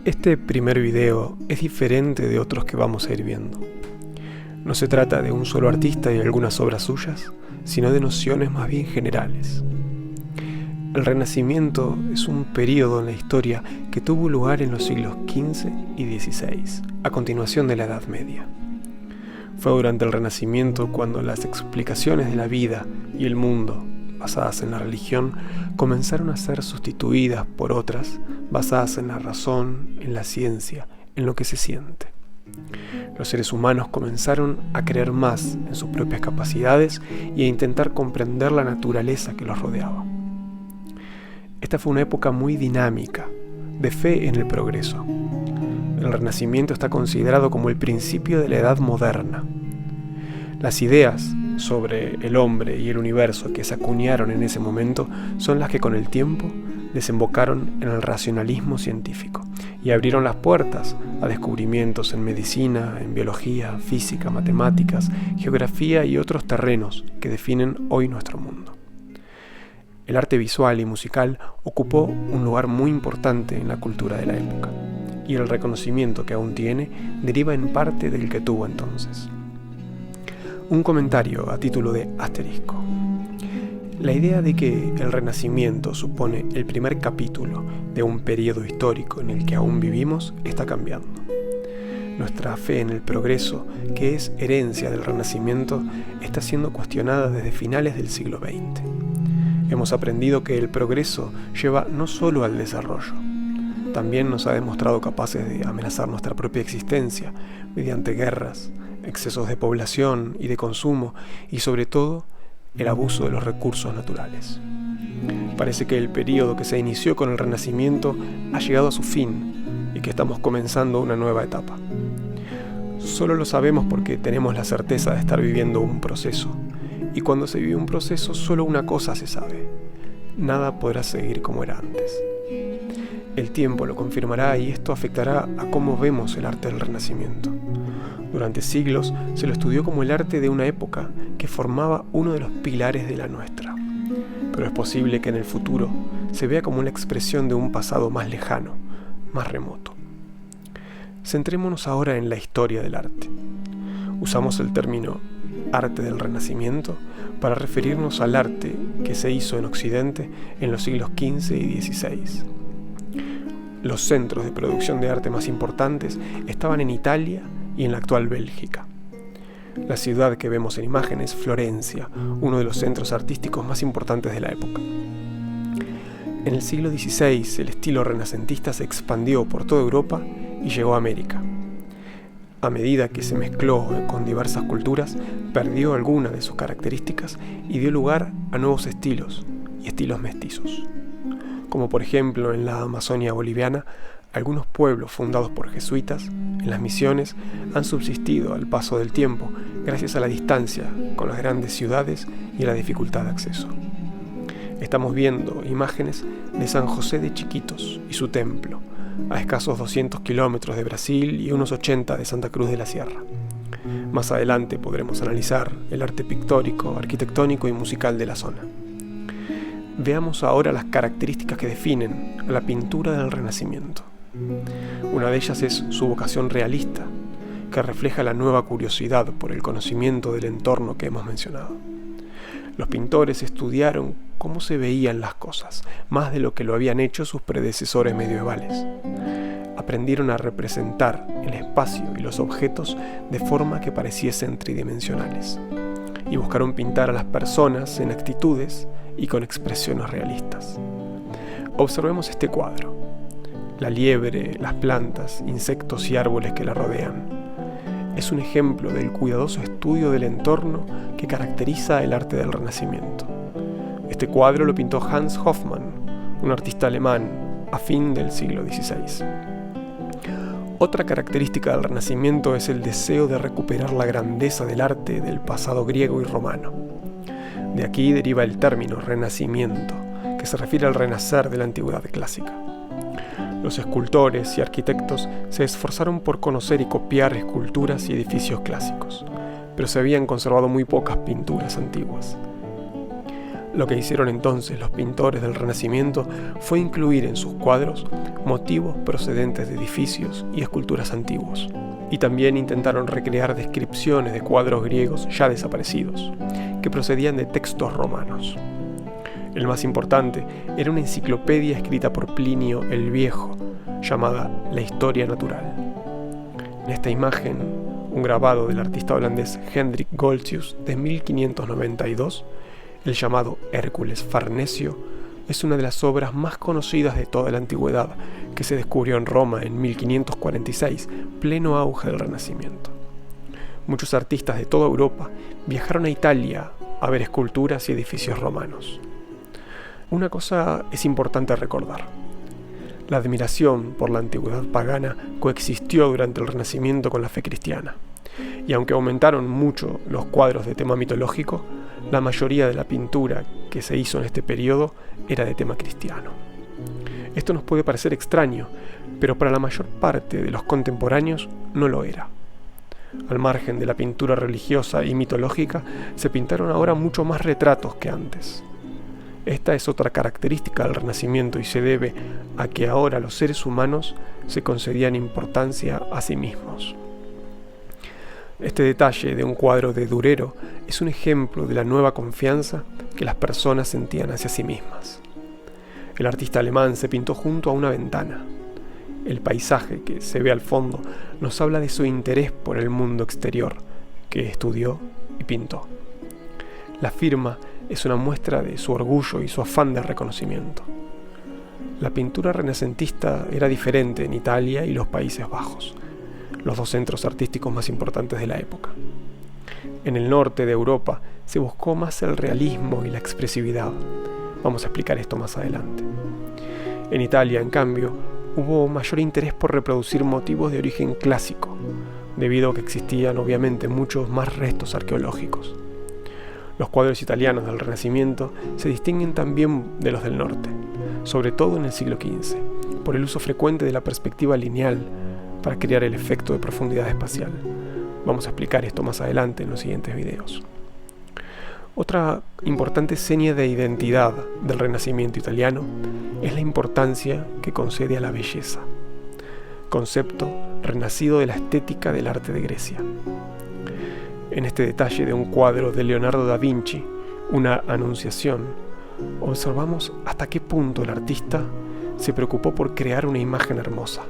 Este primer video es diferente de otros que vamos a ir viendo. No se trata de un solo artista y algunas obras suyas, sino de nociones más bien generales. El Renacimiento es un período en la historia que tuvo lugar en los siglos XV y XVI, a continuación de la Edad Media. Fue durante el Renacimiento cuando las explicaciones de la vida y el mundo, basadas en la religión, comenzaron a ser sustituidas por otras basadas en la razón, en la ciencia, en lo que se siente. Los seres humanos comenzaron a creer más en sus propias capacidades y a intentar comprender la naturaleza que los rodeaba. Esta fue una época muy dinámica, de fe en el progreso. El Renacimiento está considerado como el principio de la Edad Moderna. Las ideas sobre el hombre y el universo que se acuñaron en ese momento son las que con el tiempo desembocaron en el racionalismo científico y abrieron las puertas a descubrimientos en medicina, en biología, física, matemáticas, geografía y otros terrenos que definen hoy nuestro mundo. El arte visual y musical ocupó un lugar muy importante en la cultura de la época, y el reconocimiento que aún tiene deriva en parte del que tuvo entonces. Un comentario a título de asterisco. La idea de que el Renacimiento supone el primer capítulo de un periodo histórico en el que aún vivimos está cambiando. Nuestra fe en el progreso, que es herencia del Renacimiento, está siendo cuestionada desde finales del siglo XX. Hemos aprendido que el progreso lleva no solo al desarrollo, también nos ha demostrado capaces de amenazar nuestra propia existencia mediante guerras, excesos de población y de consumo y sobre todo el abuso de los recursos naturales. Parece que el periodo que se inició con el Renacimiento ha llegado a su fin y que estamos comenzando una nueva etapa. Solo lo sabemos porque tenemos la certeza de estar viviendo un proceso. Y cuando se vive un proceso, solo una cosa se sabe: nada podrá seguir como era antes. El tiempo lo confirmará y esto afectará a cómo vemos el arte del Renacimiento. Durante siglos se lo estudió como el arte de una época que formaba uno de los pilares de la nuestra. Pero es posible que en el futuro se vea como una expresión de un pasado más lejano, más remoto. Centrémonos ahora en la historia del arte. Usamos el término arte del Renacimiento para referirnos al arte que se hizo en Occidente en los siglos XV y XVI. Los centros de producción de arte más importantes estaban en Italia y en la actual Bélgica. La ciudad que vemos en imágenes, Florencia, uno de los centros artísticos más importantes de la época. En el siglo XVI, el estilo renacentista se expandió por toda Europa y llegó a América. A medida que se mezcló con diversas culturas, perdió algunas de sus características y dio lugar a nuevos estilos y estilos mestizos. Como por ejemplo en la Amazonia boliviana, algunos pueblos fundados por jesuitas en las misiones han subsistido al paso del tiempo gracias a la distancia con las grandes ciudades y a la dificultad de acceso. Estamos viendo imágenes de San José de Chiquitos y su templo, a escasos 200 kilómetros de Brasil y unos 80 de Santa Cruz de la Sierra. Más adelante podremos analizar el arte pictórico, arquitectónico y musical de la zona. Veamos ahora las características que definen a la pintura del Renacimiento. Una de ellas es su vocación realista, que refleja la nueva curiosidad por el conocimiento del entorno que hemos mencionado. Los pintores estudiaron cómo se veían las cosas, más de lo que lo habían hecho sus predecesores medievales. Aprendieron a representar el espacio y los objetos de forma que pareciesen tridimensionales, y buscaron pintar a las personas en actitudes y con expresiones realistas. Observemos este cuadro: la liebre, las plantas, insectos y árboles que la rodean. Es un ejemplo del cuidadoso estudio del entorno que caracteriza el arte del Renacimiento. Este cuadro lo pintó Hans Hofmann, un artista alemán a fin del siglo XVI. Otra característica del Renacimiento es el deseo de recuperar la grandeza del arte del pasado griego y romano. De aquí deriva el término Renacimiento, que se refiere al renacer de la antigüedad clásica. Los escultores y arquitectos se esforzaron por conocer y copiar esculturas y edificios clásicos, pero se habían conservado muy pocas pinturas antiguas. Lo que hicieron entonces los pintores del Renacimiento fue incluir en sus cuadros motivos procedentes de edificios y esculturas antiguos. Y también intentaron recrear descripciones de cuadros griegos ya desaparecidos, que procedían de textos romanos. El más importante era una enciclopedia escrita por Plinio el Viejo, llamada La Historia Natural. En esta imagen, un grabado del artista holandés Hendrik Goltzius de 1592, el llamado Hércules Farnesio, es una de las obras más conocidas de toda la antigüedad, que se descubrió en Roma en 1546, pleno auge del Renacimiento. Muchos artistas de toda Europa viajaron a Italia a ver esculturas y edificios romanos. Una cosa es importante recordar. La admiración por la antigüedad pagana coexistió durante el Renacimiento con la fe cristiana. Y aunque aumentaron mucho los cuadros de tema mitológico, la mayoría de la pintura que se hizo en este periodo era de tema cristiano. Esto nos puede parecer extraño, pero para la mayor parte de los contemporáneos no lo era. Al margen de la pintura religiosa y mitológica, se pintaron ahora mucho más retratos que antes. Esta es otra característica del Renacimiento y se debe a que ahora los seres humanos se concedían importancia a sí mismos. Este detalle de un cuadro de Durero es un ejemplo de la nueva confianza que las personas sentían hacia sí mismas. El artista alemán se pintó junto a una ventana. El paisaje que se ve al fondo nos habla de su interés por el mundo exterior, que estudió y pintó. La firma es una muestra de su orgullo y su afán de reconocimiento. La pintura renacentista era diferente en Italia y los Países Bajos, los dos centros artísticos más importantes de la época. En el norte de Europa se buscó más el realismo y la expresividad. Vamos a explicar esto más adelante. En Italia, en cambio, hubo mayor interés por reproducir motivos de origen clásico, debido a que existían obviamente muchos más restos arqueológicos. Los cuadros italianos del Renacimiento se distinguen también de los del norte, sobre todo en el siglo XV, por el uso frecuente de la perspectiva lineal para crear el efecto de profundidad espacial. Vamos a explicar esto más adelante en los siguientes videos. Otra importante seña de identidad del Renacimiento italiano es la importancia que concede a la belleza, concepto renacido de la estética del arte de Grecia. En este detalle de un cuadro de Leonardo da Vinci, una Anunciación, observamos hasta qué punto el artista se preocupó por crear una imagen hermosa.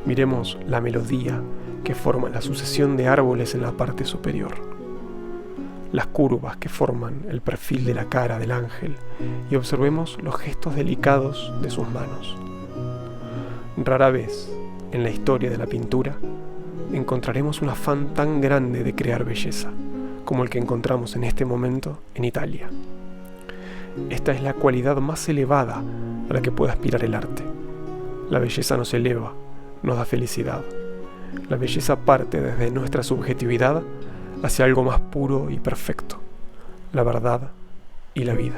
Miremos la melodía que forma la sucesión de árboles en la parte superior, las curvas que forman el perfil de la cara del ángel y observemos los gestos delicados de sus manos. Rara vez en la historia de la pintura encontraremos un afán tan grande de crear belleza como el que encontramos en este momento en Italia. Esta es la cualidad más elevada a la que puede aspirar el arte. La belleza nos eleva, nos da felicidad. La belleza parte desde nuestra subjetividad hacia algo más puro y perfecto, la verdad y la vida.